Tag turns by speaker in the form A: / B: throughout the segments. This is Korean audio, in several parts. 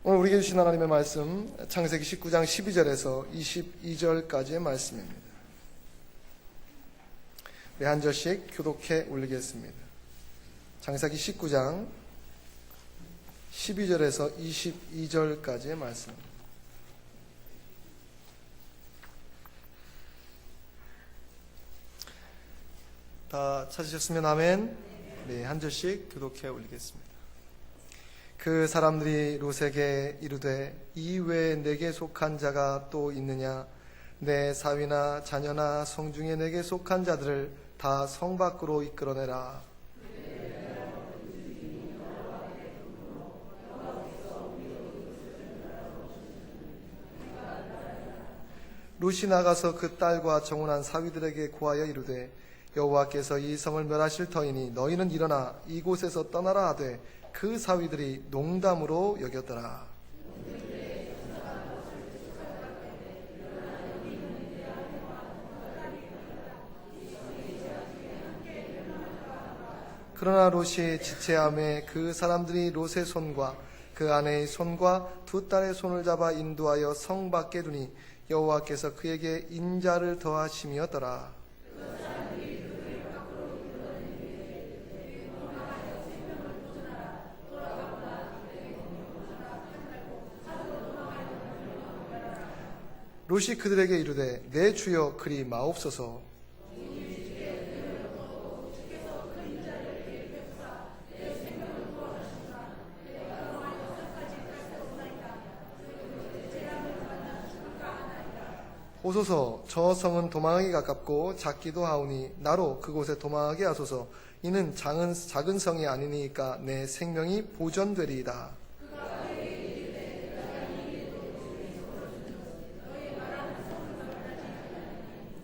A: 오늘 우리에게 주신 하나님의 말씀 창세기 19장 12절에서 22절까지의 말씀입니다. 우리 한 절씩 교독해 올리겠습니다. 창세기 19장 12절에서 22절까지의 말씀입니다. 다 찾으셨으면 아멘. 네, 한 절씩 교독해 올리겠습니다. 그 사람들이 롯에게 이르되 이 외에 내게 속한 자가 또 있느냐? 내 사위나 자녀나 성중에 내게 속한 자들을 다 성 밖으로 이끌어내라. 롯이 나가서 그 딸과 정혼한 사위들에게 고하여 이르되 여호와께서 이 성을 멸하실 터이니 너희는 일어나 이곳에서 떠나라 하되 그 사위들이 농담으로 여겼더라. 그러나 롯이 지체함에 그 사람들이 롯의 손과 그 아내의 손과 두 딸의 손을 잡아 인도하여 성 밖에 두니 여호와께서 그에게 인자를 더하심이었더라. 롯이 그들에게 이르되 내 주여 그리 마옵소서. 오소서. 저 성은 도망하기 가깝고 작기도 하오니 나로 그곳에 도망하게 하소서. 이는 작은 성이 아니니까 내 생명이 보존되리이다.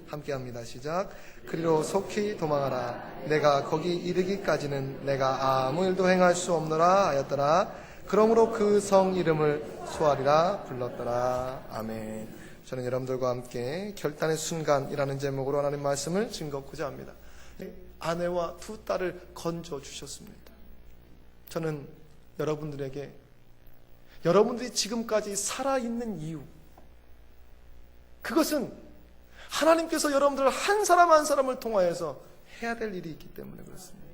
A: 함께합니다. 시작. 그리로 속히 도망하라. 내가 거기 이르기까지는 내가 아무 일도 행할 수 없노라 하였더라. 그러므로 그 성 이름을 소알이라 불렀더라. 아멘. 저는 여러분들과 함께 결단의 순간이라는 제목으로 하나님 말씀을 증거하고자 합니다. 아내와 두 딸을 건져 주셨습니다. 저는 여러분들에게 여러분들이 지금까지 살아있는 이유, 그것은 하나님께서 여러분들 한 사람 한 사람을 통하여서 해야 될 일이 있기 때문에 그렇습니다.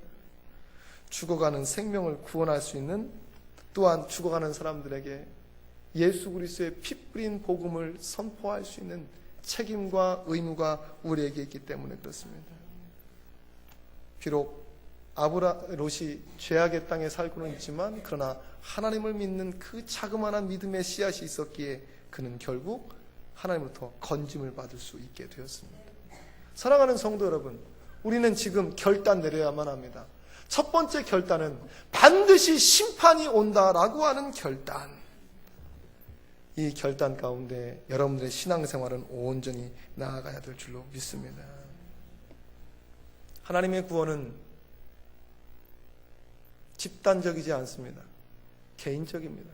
A: 죽어가는 생명을 구원할 수 있는, 또한 죽어가는 사람들에게 예수 그리스도의 피 뿌린 복음을 선포할 수 있는 책임과 의무가 우리에게 있기 때문에 그렇습니다. 비록 롯이 죄악의 땅에 살고는 있지만 그러나 하나님을 믿는 그 자그마한 믿음의 씨앗이 있었기에 그는 결국 하나님으로부터 건짐을 받을 수 있게 되었습니다. 사랑하는 성도 여러분, 우리는 지금 결단 내려야만 합니다. 첫 번째 결단은 반드시 심판이 온다라고 하는 결단. 이 결단 가운데 여러분들의 신앙생활은 온전히 나아가야 될 줄로 믿습니다. 하나님의 구원은 집단적이지 않습니다. 개인적입니다.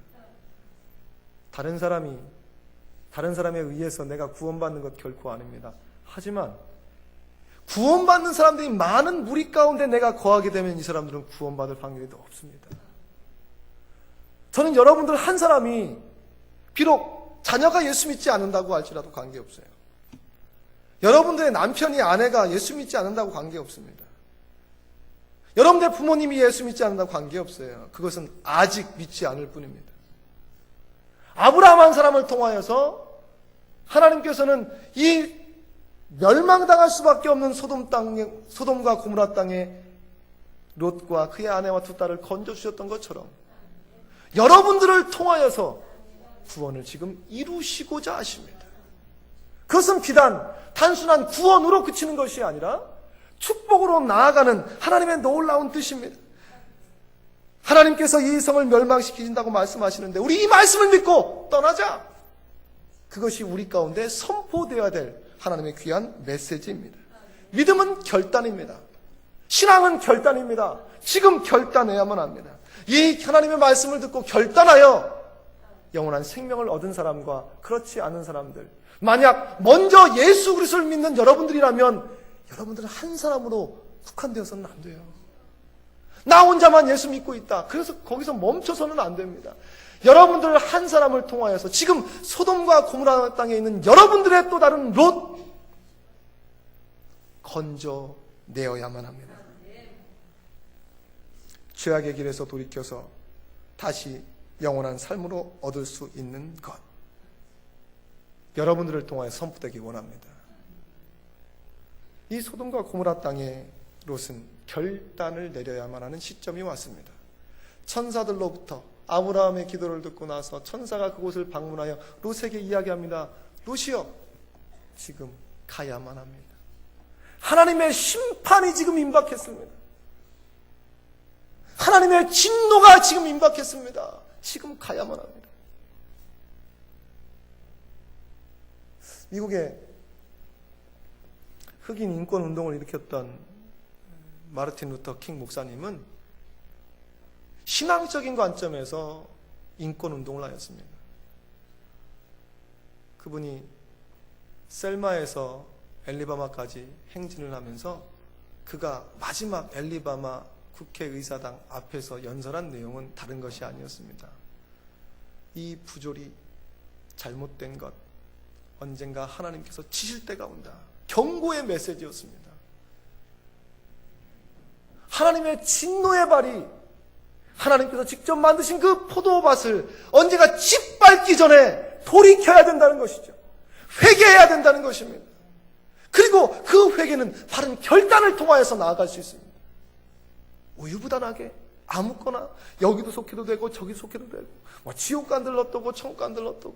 A: 다른 사람에 의해서 내가 구원받는 것 결코 아닙니다. 하지만 구원받는 사람들이 많은 무리 가운데 내가 거하게 되면 이 사람들은 구원받을 확률이 더 없습니다. 저는 여러분들 한 사람이 비록 자녀가 예수 믿지 않는다고 할지라도 관계없어요. 여러분들의 남편이 아내가 예수 믿지 않는다고 관계없습니다. 여러분들의 부모님이 예수 믿지 않는다고 관계없어요. 그것은 아직 믿지 않을 뿐입니다. 아브라함 한 사람을 통하여서 하나님께서는 이 멸망당할 수밖에 없는 소돔과 고모라 땅에 롯과 그의 아내와 두 딸을 건져주셨던 것처럼 여러분들을 통하여서 구원을 지금 이루시고자 하십니다. 그것은 비단 단순한 구원으로 그치는 것이 아니라 축복으로 나아가는 하나님의 놀라운 뜻입니다. 하나님께서 이 성을 멸망시키신다고 말씀하시는데 우리 이 말씀을 믿고 떠나자. 그것이 우리 가운데 선포되어야 될 하나님의 귀한 메시지입니다. 믿음은 결단입니다. 신앙은 결단입니다. 지금 결단해야만 합니다. 이 하나님의 말씀을 듣고 결단하여 영원한 생명을 얻은 사람과 그렇지 않은 사람들, 만약 먼저 예수 그리스도를 믿는 여러분들이라면 여러분들은 한 사람으로 국한되어서는 안 돼요. 나 혼자만 예수 믿고 있다. 그래서 거기서 멈춰서는 안 됩니다. 여러분들 한 사람을 통하여서 지금 소돔과 고모라 땅에 있는 여러분들의 또 다른 롯 건져내어야만 합니다. 죄악의 길에서 돌이켜서 다시 영원한 삶으로 얻을 수 있는 것, 여러분들을 통하여 선포되기 원합니다. 이 소돔과 고모라 땅의 롯은 결단을 내려야만 하는 시점이 왔습니다. 천사들로부터 아브라함의 기도를 듣고 나서 천사가 그곳을 방문하여 롯에게 이야기합니다. 롯이여, 지금 가야만 합니다. 하나님의 심판이 지금 임박했습니다. 하나님의 진노가 지금 임박했습니다. 지금 가야만 합니다. 미국의 흑인 인권 운동을 일으켰던 마르틴 루터 킹 목사님은 신앙적인 관점에서 인권 운동을 하였습니다. 그분이 셀마에서 엘리바마까지 행진을 하면서 그가 마지막 엘리바마 국회의사당 앞에서 연설한 내용은 다른 것이 아니었습니다. 이 부조리, 잘못된 것, 언젠가 하나님께서 치실 때가 온다. 경고의 메시지였습니다. 하나님의 진노의 발이, 하나님께서 직접 만드신 그 포도밭을 언젠가 짓밟기 전에 돌이켜야 된다는 것이죠. 회개해야 된다는 것입니다. 그리고 그 회개는 바른 결단을 통하여서 나아갈 수 있습니다. 우유부단하게 아무거나 여기도 속해도 되고 저기도 속해도 되고 지옥 간들 어떠고 천국 간들 어떠고,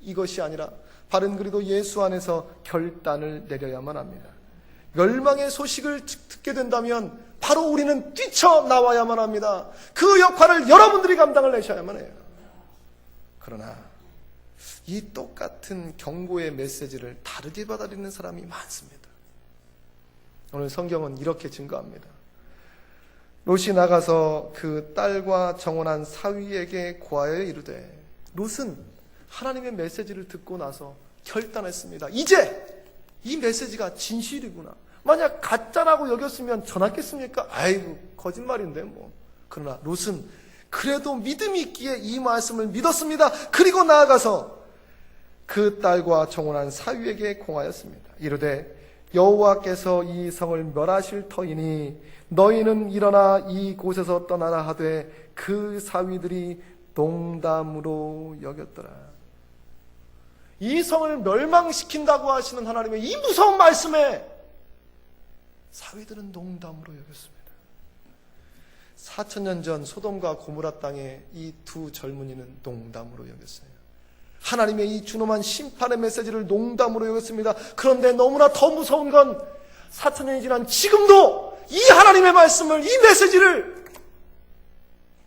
A: 이것이 아니라 바른 그리도 예수 안에서 결단을 내려야만 합니다. 멸망의 소식을 듣게 된다면 바로 우리는 뛰쳐나와야만 합니다. 그 역할을 여러분들이 감당을 내셔야만 해요. 그러나 이 똑같은 경고의 메시지를 다르게 받아들이는 사람이 많습니다. 오늘 성경은 이렇게 증거합니다. 롯이 나가서 그 딸과 정혼한 사위에게 고하여 이르되, 롯은 하나님의 메시지를 듣고 나서 결단했습니다. 이제 이 메시지가 진실이구나. 만약 가짜라고 여겼으면 전하겠습니까? 아이고, 거짓말인데 뭐. 그러나 롯은 그래도 믿음이 있기에 이 말씀을 믿었습니다. 그리고 나아가서 그 딸과 정혼한 사위에게 공하였습니다. 이르되, 여호와께서 이 성을 멸하실 터이니 너희는 일어나 이곳에서 떠나라 하되 그 사위들이 농담으로 여겼더라. 이 성을 멸망시킨다고 하시는 하나님의 이 무서운 말씀에 사위들은 농담으로 여겼습니다. 4,000년 전 소돔과 고모라 땅에 이 두 젊은이는 농담으로 여겼어요. 하나님의 이 준엄한 심판의 메시지를 농담으로 여겼습니다. 그런데 너무나 더 무서운 건 4,000년이 지난 지금도 이 하나님의 말씀을, 이 메시지를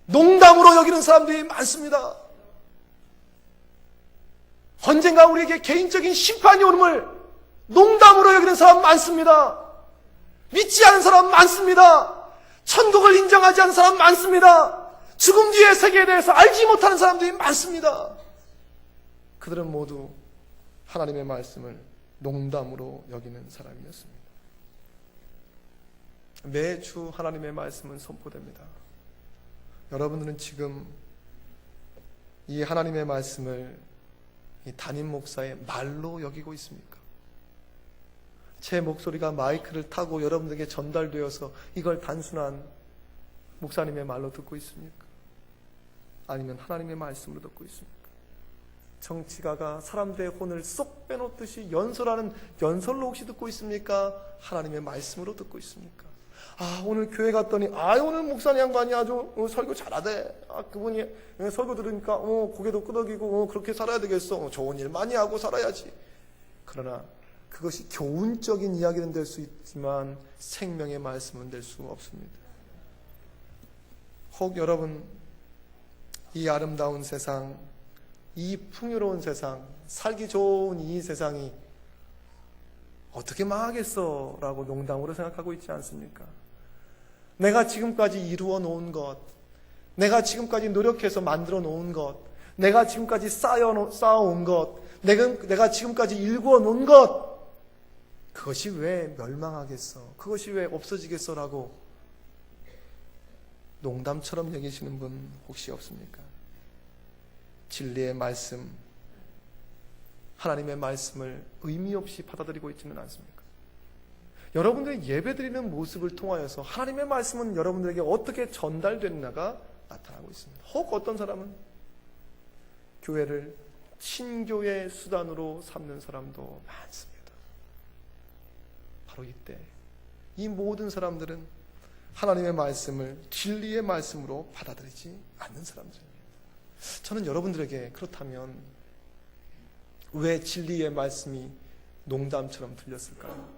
A: 농담으로 여기는 사람들이 많습니다. 언젠가 우리에게 개인적인 심판이 오름을 농담으로 여기는 사람 많습니다. 믿지 않은 사람 많습니다. 천국을 인정하지 않은 사람 많습니다. 죽음 뒤의 세계에 대해서 알지 못하는 사람들이 많습니다. 그들은 모두 하나님의 말씀을 농담으로 여기는 사람이었습니다. 매주 하나님의 말씀은 선포됩니다. 여러분들은 지금 이 하나님의 말씀을 이 담임 목사의 말로 여기고 있습니까? 제 목소리가 마이크를 타고 여러분들에게 전달되어서 이걸 단순한 목사님의 말로 듣고 있습니까? 아니면 하나님의 말씀으로 듣고 있습니까? 정치가가 사람들의 혼을 쏙 빼놓듯이 연설하는 연설로 혹시 듣고 있습니까? 하나님의 말씀으로 듣고 있습니까? 오늘 교회 갔더니 오늘 목사님 양반이 아주 설교 잘하대. 그분이 설교 들으니까 고개도 끄덕이고 그렇게 살아야 되겠어. 좋은 일 많이 하고 살아야지. 그러나 그것이 교훈적인 이야기는 될 수 있지만 생명의 말씀은 될 수 없습니다. 혹 여러분, 이 아름다운 세상, 이 풍요로운 세상, 살기 좋은 이 세상이 어떻게 망하겠어 라고 농담으로 생각하고 있지 않습니까? 내가 지금까지 이루어 놓은 것, 내가 지금까지 노력해서 만들어 놓은 것, 내가 지금까지 쌓아온 것, 내가 지금까지 일구어 놓은 것, 그것이 왜 멸망하겠어? 그것이 왜 없어지겠어? 라고 농담처럼 여기시는 분 혹시 없습니까? 진리의 말씀, 하나님의 말씀을 의미 없이 받아들이고 있지는 않습니까? 여러분들이 예배드리는 모습을 통하여서 하나님의 말씀은 여러분들에게 어떻게 전달되느냐가 나타나고 있습니다. 혹 어떤 사람은 교회를 친교의 수단으로 삼는 사람도 많습니다. 바로 이때 이 모든 사람들은 하나님의 말씀을 진리의 말씀으로 받아들이지 않는 사람들입니다. 저는 여러분들에게 그렇다면 왜 진리의 말씀이 농담처럼 들렸을까요?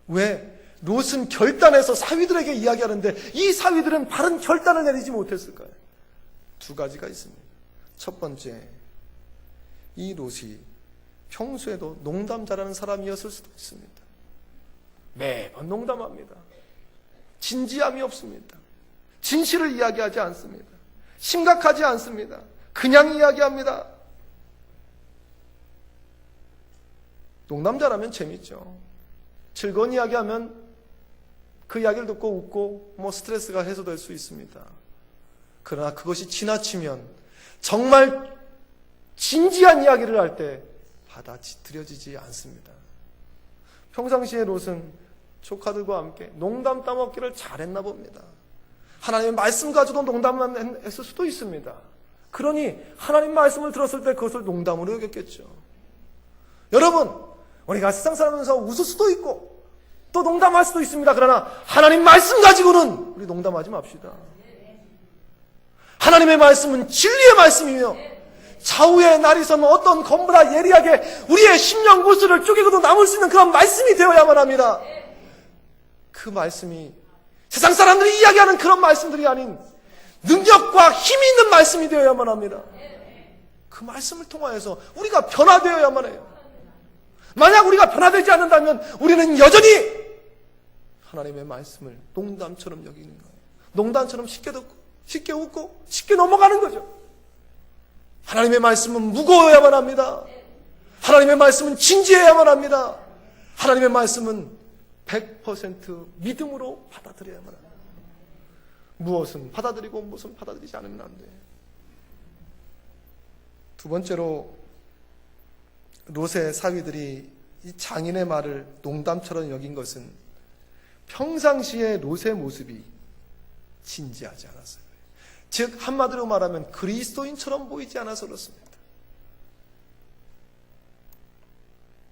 A: 왜 롯은 결단해서 사위들에게 이야기하는데 이 사위들은 바른 결단을 내리지 못했을까요? 두 가지가 있습니다. 첫 번째, 이 롯이 평소에도 농담 잘하는 사람이었을 수도 있습니다. 매번 농담합니다. 진지함이 없습니다. 진실을 이야기하지 않습니다. 심각하지 않습니다. 그냥 이야기합니다. 농담 잘하면 재밌죠. 즐거운 이야기하면 그 이야기를 듣고 웃고 스트레스가 해소될 수 있습니다. 그러나 그것이 지나치면 정말 진지한 이야기를 할 때 받아들여지지 않습니다. 평상시에 롯은 조카들과 함께 농담 따먹기를 잘했나 봅니다. 하나님의 말씀 가지고 농담만 했을 수도 있습니다. 그러니 하나님 말씀을 들었을 때 그것을 농담으로 여겼겠죠. 여러분, 우리가 세상 살면서 웃을 수도 있고 또 농담할 수도 있습니다. 그러나 하나님 말씀 가지고는 우리 농담하지 맙시다. 하나님의 말씀은 진리의 말씀이며 좌우의 날이 서면 어떤 검보다 예리하게 우리의 심령 구슬을 쪼개고도 남을 수 있는 그런 말씀이 되어야만 합니다. 그 말씀이 세상 사람들이 이야기하는 그런 말씀들이 아닌 능력과 힘이 있는 말씀이 되어야만 합니다. 그 말씀을 통하여서 우리가 변화되어야만 해요. 만약 우리가 변화되지 않는다면 우리는 여전히 하나님의 말씀을 농담처럼 여기는 거예요. 농담처럼 쉽게 듣고 쉽게 웃고 쉽게 넘어가는 거죠. 하나님의 말씀은 무거워야만 합니다. 하나님의 말씀은 진지해야만 합니다. 하나님의 말씀은 100% 믿음으로 받아들여야만 합니다. 무엇은 받아들이고 무엇은 받아들이지 않으면 안 돼요. 두 번째로 롯의 사위들이 이 장인의 말을 농담처럼 여긴 것은 평상시에 롯의 모습이 진지하지 않았어요. 즉 한마디로 말하면 그리스도인처럼 보이지 않아서 그렇습니다.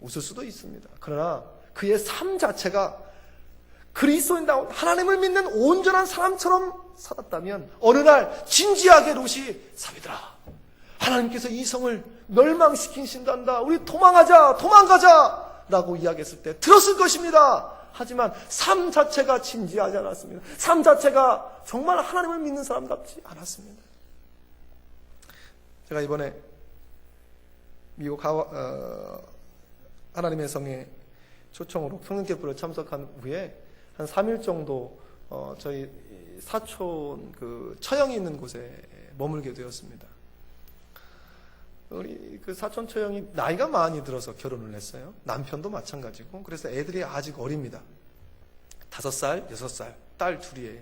A: 웃을 수도 있습니다. 그러나 그의 삶 자체가 그리스도인다운 하나님을 믿는 온전한 사람처럼 살았다면 어느 날 진지하게 롯이 사위들아, 하나님께서 이 성을 멸망시키신단다. 우리 도망가자 라고 이야기했을 때 들었을 것입니다. 하지만 삶 자체가 진지하지 않았습니다. 삶 자체가 정말 하나님을 믿는 사람답지 않았습니다. 제가 이번에 미국 하나님의 성에 초청으로 성령개불에 참석한 후에 한 3일 정도 저희 사촌 그 처형이 있는 곳에 머물게 되었습니다. 우리 그 사촌 처형이 나이가 많이 들어서 결혼을 했어요. 남편도 마찬가지고. 그래서 애들이 아직 어립니다. 5살, 6살, 딸 둘이에요.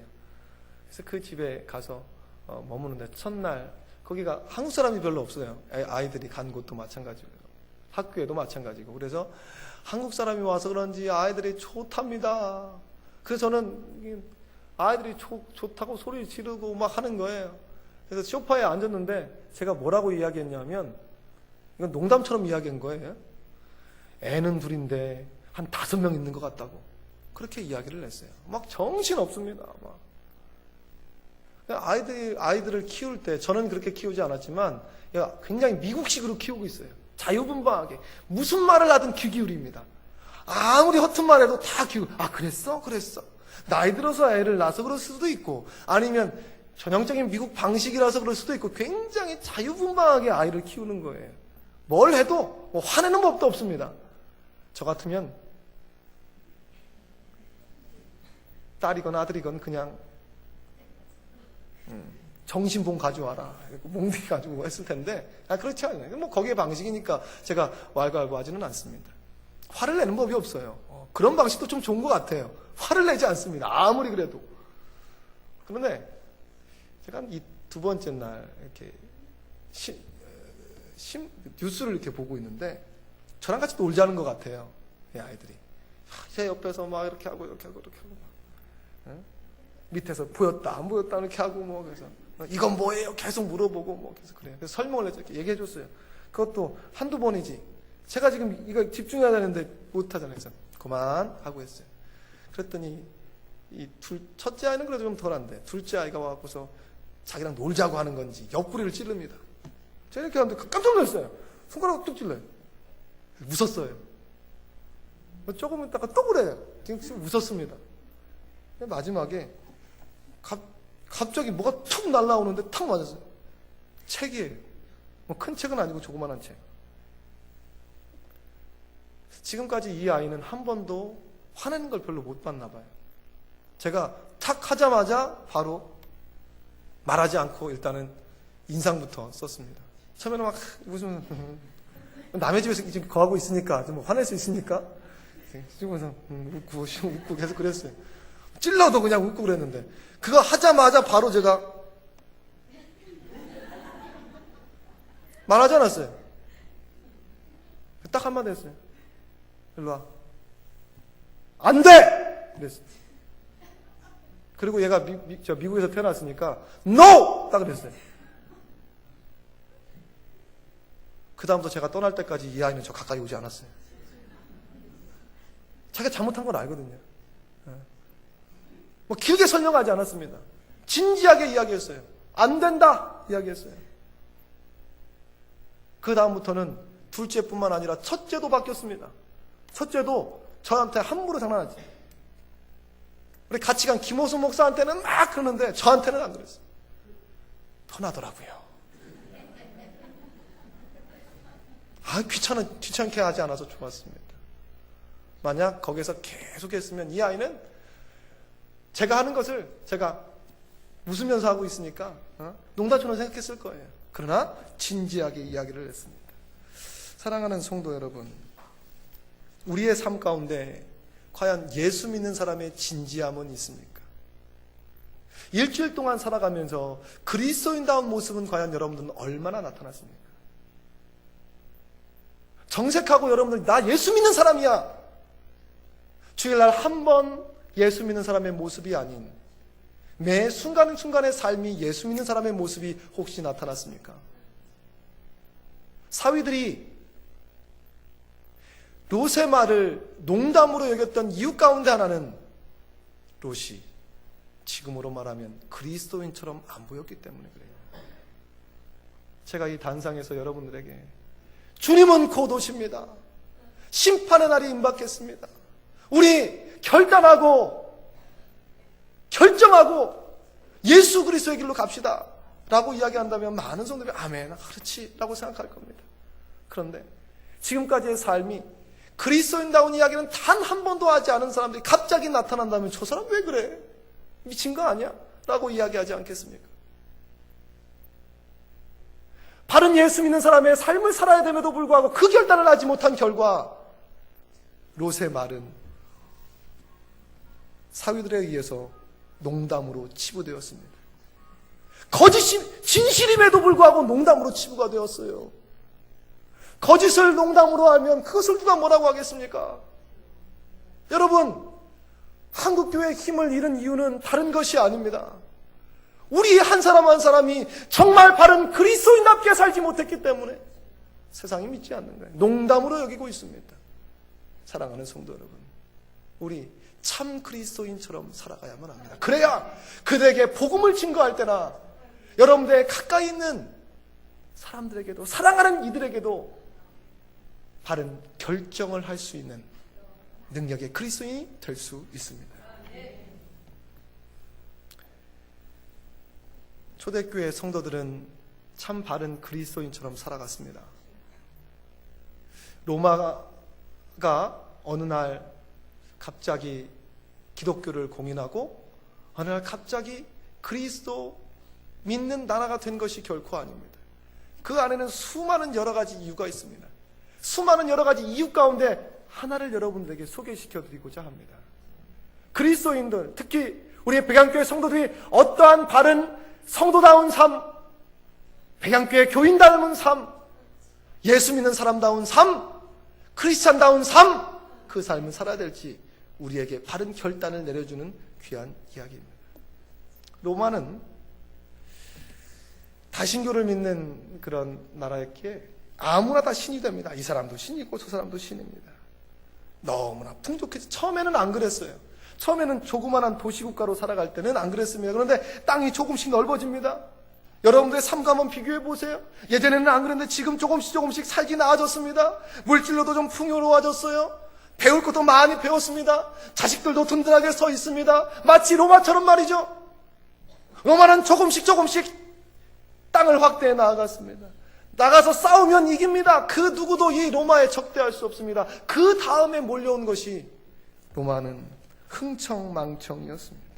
A: 그래서 그 집에 가서 머무는데 첫날 거기가 한국 사람이 별로 없어요. 아이들이 간 곳도 마찬가지고요. 학교에도 마찬가지고. 그래서 한국 사람이 와서 그런지 아이들이 좋답니다. 그래서 저는 아이들이 좋다고 소리 지르고 막 하는 거예요. 그래서 소파에 앉았는데 제가 뭐라고 이야기했냐면 이건 농담처럼 이야기한 거예요. 애는 둘인데 한 5명 있는 것 같다고 그렇게 이야기를 했어요. 막 정신 없습니다. 막 아이들을 키울 때 저는 그렇게 키우지 않았지만 굉장히 미국식으로 키우고 있어요. 자유분방하게 무슨 말을 하든 귀 기울입니다. 아무리 허튼 말해도 다 그랬어? 나이 들어서 애를 낳아서 그럴 수도 있고 아니면 전형적인 미국 방식이라서 그럴 수도 있고 굉장히 자유분방하게 아이를 키우는 거예요. 뭘 해도 화내는 법도 없습니다. 저 같으면 딸이건 아들이건 그냥 정신봉 가져와라. 몽둥이 가지고 했을 텐데 그렇지 않아요. 거기에 방식이니까 제가 왈가왈부하지는 않습니다. 화를 내는 법이 없어요. 그런 방식도 좀 좋은 것 같아요. 화를 내지 않습니다. 아무리 그래도. 그런데 제가 이 두 번째 날 이렇게 뉴스를 이렇게 보고 있는데 저랑 같이 놀자는 것 같아요. 이 아이들이. 제 옆에서 막 이렇게 하고 이렇게 하고 이렇게 하고 막. 밑에서 보였다 안 보였다 이렇게 하고 뭐 그래서 이건 뭐예요? 계속 물어보고 뭐 계속 그래요. 그래서 설명을 해서 이렇게 얘기해 줬어요. 그것도 한두 번이지. 제가 지금 이거 집중해야 되는데 못 하잖아요. 그래서 그만 하고 했어요. 그랬더니 첫째 아이는 그래도 좀 덜한데 둘째 아이가 와갖고서 자기랑 놀자고 하는 건지 옆구리를 찌릅니다. 제가 이렇게 하는데 깜짝 놀랐어요. 손가락을 뚝 찔러요. 웃었어요. 조금 있다가 또 그래요. 지금 웃었습니다. 마지막에 갑자기 뭐가 툭 날라오는데 탁 맞았어요. 책이에요. 뭐 큰 책은 아니고 조그만한 책. 지금까지 이 아이는 한 번도 화내는 걸 별로 못 봤나 봐요. 제가 탁 하자마자 바로 말하지 않고 일단은 인상부터 썼습니다. 처음에는 막 무슨 남의 집에서 지금 거하고 있으니까 좀 화낼 수 있으니까 지금서 웃고 계속 그랬어요. 찔러도 그냥 웃고 그랬는데 그거 하자마자 바로 제가 말하지 않았어요. 딱 한마디 했어요. 일로 와. 안 돼! 그랬어요. 그리고 얘가 미국에서 태어났으니까 NO! 딱 그랬어요. 그 다음부터 제가 떠날 때까지 이 아이는 저 가까이 오지 않았어요. 자기가 잘못한 걸 알거든요. 뭐 길게 설명하지 않았습니다. 진지하게 이야기했어요. 안 된다! 이야기했어요. 그 다음부터는 둘째뿐만 아니라 첫째도 바뀌었습니다. 첫째도 저한테 함부로 장난하지. 우리 같이 간 김호수 목사한테는 막 그러는데 저한테는 안 그랬어요. 편하더라고요. 귀찮게 하지 않아서 좋았습니다. 만약 거기서 계속 했으면 이 아이는 제가 하는 것을 제가 웃으면서 하고 있으니까 농담처럼 생각했을 거예요. 그러나 진지하게 이야기를 했습니다. 사랑하는 성도 여러분, 우리의 삶 가운데 과연 예수 믿는 사람의 진지함은 있습니까? 일주일 동안 살아가면서 그리스도인다운 모습은 과연 여러분들은 얼마나 나타났습니까? 정색하고 여러분들 나 예수 믿는 사람이야. 주일날 한 번 예수 믿는 사람의 모습이 아닌 매 순간순간의 삶이 예수 믿는 사람의 모습이 혹시 나타났습니까? 사위들이 롯의 말을 농담으로 여겼던 이유 가운데 하나는 롯이 지금으로 말하면 그리스도인처럼 안 보였기 때문에 그래요. 제가 이 단상에서 여러분들에게 주님은 곧 오십니다. 심판의 날이 임박했습니다. 우리 결정하고 예수 그리스도의 길로 갑시다 라고 이야기한다면 많은 성도들이 아멘, 그렇지 라고 생각할 겁니다. 그런데 지금까지의 삶이 그리스도인다운 이야기는 단 한 번도 하지 않은 사람들이 갑자기 나타난다면 저 사람 왜 그래? 미친 거 아니야? 라고 이야기하지 않겠습니까? 바른 예수 믿는 사람의 삶을 살아야 됨에도 불구하고 그 결단을 하지 못한 결과 롯의 말은 사위들에 의해서 농담으로 치부되었습니다. 진실임에도 불구하고 농담으로 치부가 되었어요. 거짓을 농담으로 하면 그것을 누가 뭐라고 하겠습니까? 여러분, 한국교회의 힘을 잃은 이유는 다른 것이 아닙니다. 우리 한 사람 한 사람이 정말 바른 그리스도인답게 살지 못했기 때문에 세상이 믿지 않는 거예요. 농담으로 여기고 있습니다. 사랑하는 성도 여러분, 우리 참 그리스도인처럼 살아가야만 합니다. 그래야 그들에게 복음을 증거할 때나 여러분들의 가까이 있는 사람들에게도, 사랑하는 이들에게도 바른 결정을 할 수 있는 능력의 그리스도인이 될 수 있습니다. 초대교회 성도들은 참 바른 그리스도인처럼 살아갔습니다. 로마가 어느 날 갑자기 기독교를 공인하고 어느 날 갑자기 그리스도 믿는 나라가 된 것이 결코 아닙니다. 그 안에는 수많은 여러 가지 이유가 있습니다. 수많은 여러 가지 이유 가운데 하나를 여러분들에게 소개시켜 드리고자 합니다. 그리스도인들, 특히 우리의 백양교회 성도들이 어떠한 바른 성도다운 삶, 백양교회 교인 닮은 삶, 예수 믿는 사람다운 삶, 크리스찬다운 삶, 그 삶을 살아야 될지 우리에게 바른 결단을 내려주는 귀한 이야기입니다. 로마는 다신교를 믿는 그런 나라였기에 아무나 다 신이 됩니다. 이 사람도 신이고 저 사람도 신입니다. 너무나 풍족해서 처음에는 안 그랬어요. 처음에는 조그만한 도시국가로 살아갈 때는 안 그랬습니다. 그런데 땅이 조금씩 넓어집니다. 여러분들의 삶과 한번 비교해 보세요. 예전에는 안 그랬는데 지금 조금씩 살기 나아졌습니다. 물질로도 좀 풍요로워졌어요. 배울 것도 많이 배웠습니다. 자식들도 든든하게 서 있습니다. 마치 로마처럼 말이죠. 로마는 조금씩 땅을 확대해 나아갔습니다. 나가서 싸우면 이깁니다. 그 누구도 이 로마에 적대할 수 없습니다. 그 다음에 몰려온 것이 로마는 흥청망청이었습니다.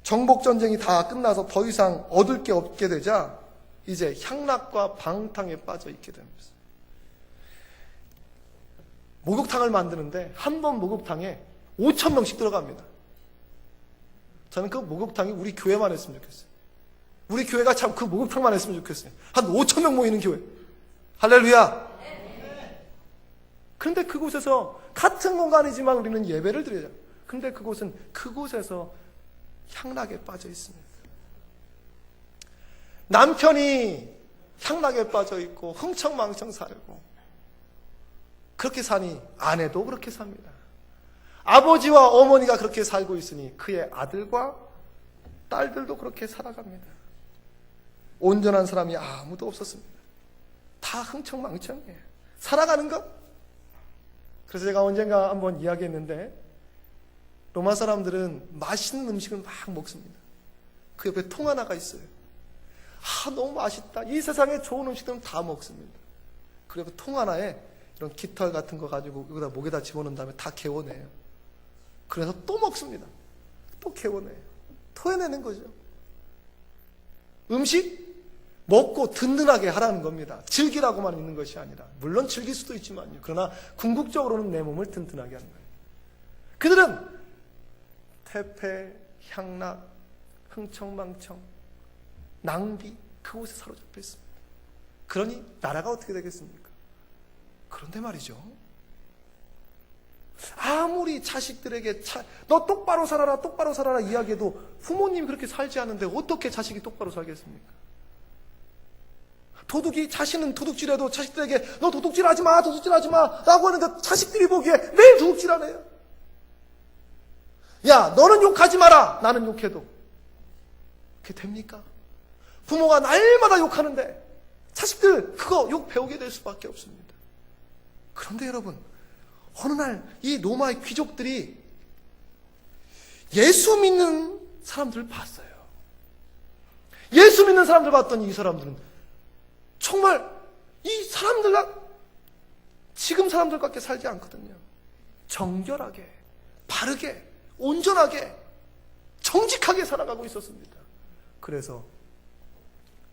A: 정복전쟁이 다 끝나서 더 이상 얻을 게 없게 되자 이제 향락과 방탕에 빠져 있게 됩니다. 목욕탕을 만드는데 한 번 목욕탕에 5,000명씩 들어갑니다. 저는 그 목욕탕이 우리 교회만 했으면 좋겠어요. 우리 교회가 참 그 목욕탕만 했으면 좋겠어요. 한 5,000명 모이는 교회. 할렐루야. 그런데 그곳에서 같은 공간이지만 우리는 예배를 드려요. 그런데 그곳에서 향락에 빠져 있습니다. 남편이 향락에 빠져 있고 흥청망청 살고 그렇게 사니 아내도 그렇게 삽니다. 아버지와 어머니가 그렇게 살고 있으니 그의 아들과 딸들도 그렇게 살아갑니다. 온전한 사람이 아무도 없었습니다. 다 흥청망청이에요. 살아가는 것. 그래서 제가 언젠가 한번 이야기했는데 로마 사람들은 맛있는 음식을 막 먹습니다. 그 옆에 통 하나가 있어요. 너무 맛있다. 이 세상에 좋은 음식들은 다 먹습니다. 그 옆에 통 하나에 이런 깃털 같은 거 가지고 여기다 목에다 집어넣은 다음에 다 개워내요. 그래서 또 먹습니다. 또 개워내요. 토해내는 거죠. 음식 먹고 든든하게 하라는 겁니다. 즐기라고만 있는 것이 아니라 물론 즐길 수도 있지만요. 그러나 궁극적으로는 내 몸을 든든하게 하는 거예요. 그들은 태폐, 향락, 흥청망청, 낭비 그곳에 사로잡혀 있습니다. 그러니 나라가 어떻게 되겠습니까? 그런데 말이죠. 아무리 자식들에게 너 똑바로 살아라 이야기해도 부모님이 그렇게 살지 않는데 어떻게 자식이 똑바로 살겠습니까? 자신은 도둑질해도 자식들에게 너 도둑질하지 마 라고 하는데 자식들이 보기에 매일 도둑질하네요. 야 너는 욕하지 마라. 나는 욕해도 그게 됩니까? 부모가 날마다 욕하는데 자식들 그거 욕 배우게 될 수밖에 없습니다. 그런데 여러분 어느 날 이 로마의 귀족들이 예수 믿는 사람들을 봤어요. 예수 믿는 사람들 봤더니 이 사람들은 정말 이 사람들과 지금 사람들과 살지 않거든요. 정결하게, 바르게, 온전하게, 정직하게 살아가고 있었습니다. 그래서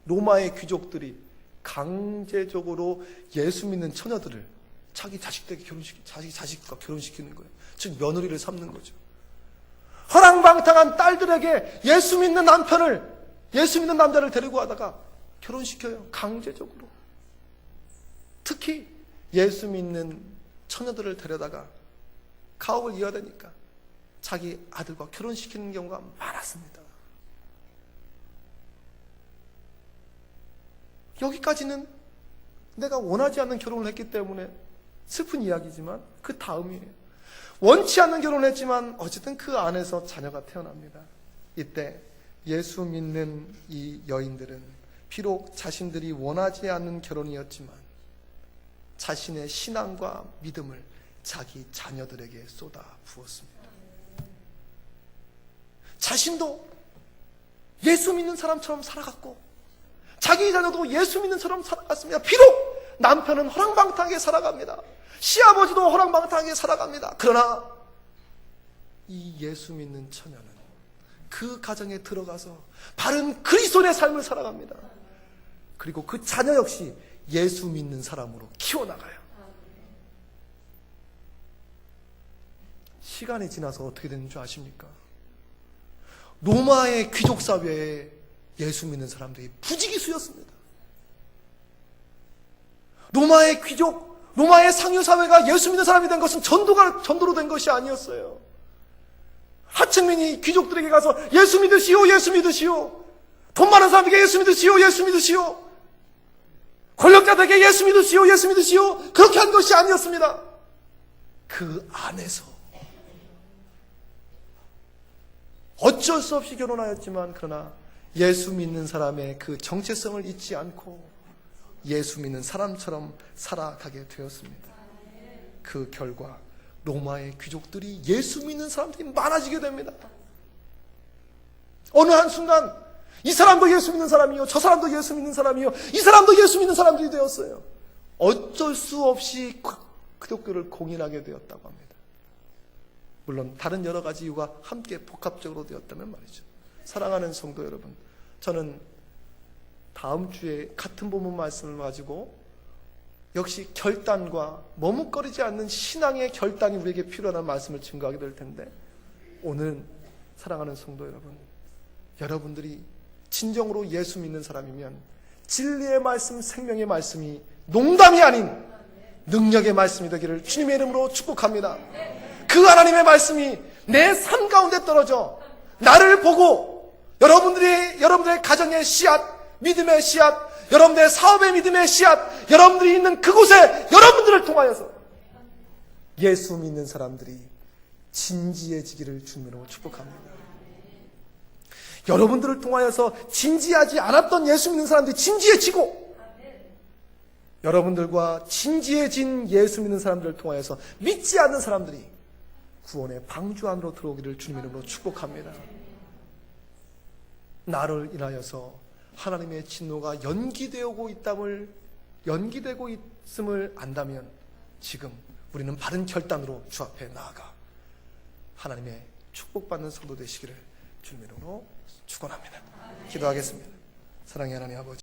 A: 로마의 귀족들이 강제적으로 예수 믿는 처녀들을 자기 자식과 결혼시키는 거예요. 즉 며느리를 삼는 거죠. 허랑방탕한 딸들에게 예수 믿는 남자를 데리고 가다가 결혼시켜요. 강제적으로. 특히 예수 믿는 처녀들을 데려다가 가업을 이어야 되니까 자기 아들과 결혼시키는 경우가 많았습니다. 여기까지는 내가 원하지 않는 결혼을 했기 때문에 슬픈 이야기지만 그 다음이에요. 원치 않는 결혼을 했지만 어쨌든 그 안에서 자녀가 태어납니다. 이때 예수 믿는 이 여인들은 비록 자신들이 원하지 않는 결혼이었지만 자신의 신앙과 믿음을 자기 자녀들에게 쏟아 부었습니다. 자신도 예수 믿는 사람처럼 살아갔고 자기 자녀도 예수 믿는 사람처럼 살아갔습니다. 비록 남편은 허랑방탕하게 살아갑니다. 시아버지도 허랑방탕하게 살아갑니다. 그러나 이 예수 믿는 처녀는 그 가정에 들어가서 바른 그리스도의 삶을 살아갑니다. 그리고 그 자녀 역시 예수 믿는 사람으로 키워나가요. 시간이 지나서 어떻게 되는 줄 아십니까? 로마의 귀족 사회에 예수 믿는 사람들이 부지기수였습니다. 로마의 귀족, 로마의 상류사회가 예수 믿는 사람이 된 것은 전도로 된 것이 아니었어요. 하층민이 귀족들에게 가서 예수 믿으시오, 예수 믿으시오. 돈 많은 사람에게 예수 믿으시오, 예수 믿으시오. 권력자들에게 예수 믿으시오, 예수 믿으시오. 그렇게 한 것이 아니었습니다. 그 안에서 어쩔 수 없이 결혼하였지만 그러나 예수 믿는 사람의 그 정체성을 잊지 않고 예수 믿는 사람처럼 살아가게 되었습니다. 그 결과 로마의 귀족들이 예수 믿는 사람들이 많아지게 됩니다. 어느 한순간 이 사람도 예수 믿는 사람이요, 저 사람도 예수 믿는 사람이요, 이 사람도 예수 믿는 사람들이 되었어요. 어쩔 수 없이 기독교를 공인하게 되었다고 합니다. 물론 다른 여러 가지 이유가 함께 복합적으로 되었다면 말이죠. 사랑하는 성도 여러분, 저는 다음 주에 같은 본문 말씀을 가지고 역시 결단과 머뭇거리지 않는 신앙의 결단이 우리에게 필요한 말씀을 증거하게 될 텐데, 오늘은 사랑하는 성도 여러분, 여러분들이 진정으로 예수 믿는 사람이면 진리의 말씀, 생명의 말씀이 농담이 아닌 능력의 말씀이 되기를 주님의 이름으로 축복합니다. 그 하나님의 말씀이 내 삶 가운데 떨어져 나를 보고 여러분들의 가정의 씨앗, 믿음의 씨앗, 여러분들의 사업의 믿음의 씨앗, 여러분들이 있는 그곳에 여러분들을 통하여서 예수 믿는 사람들이 진지해지기를 주님으로 축복합니다. 여러분들을 통하여서 진지하지 않았던 예수 믿는 사람들이 진지해지고, 여러분들과 진지해진 예수 믿는 사람들을 통하여서 믿지 않는 사람들이 구원의 방주 안으로 들어오기를 주님 이름으로 축복합니다. 나를 인하여서 하나님의 진노가 연기되고 있음을 안다면 지금 우리는 바른 결단으로 주 앞에 나아가 하나님의 축복받는 성도 되시기를 주님 이름으로 축원합니다. 기도하겠습니다. 사랑의 하나님 아버지,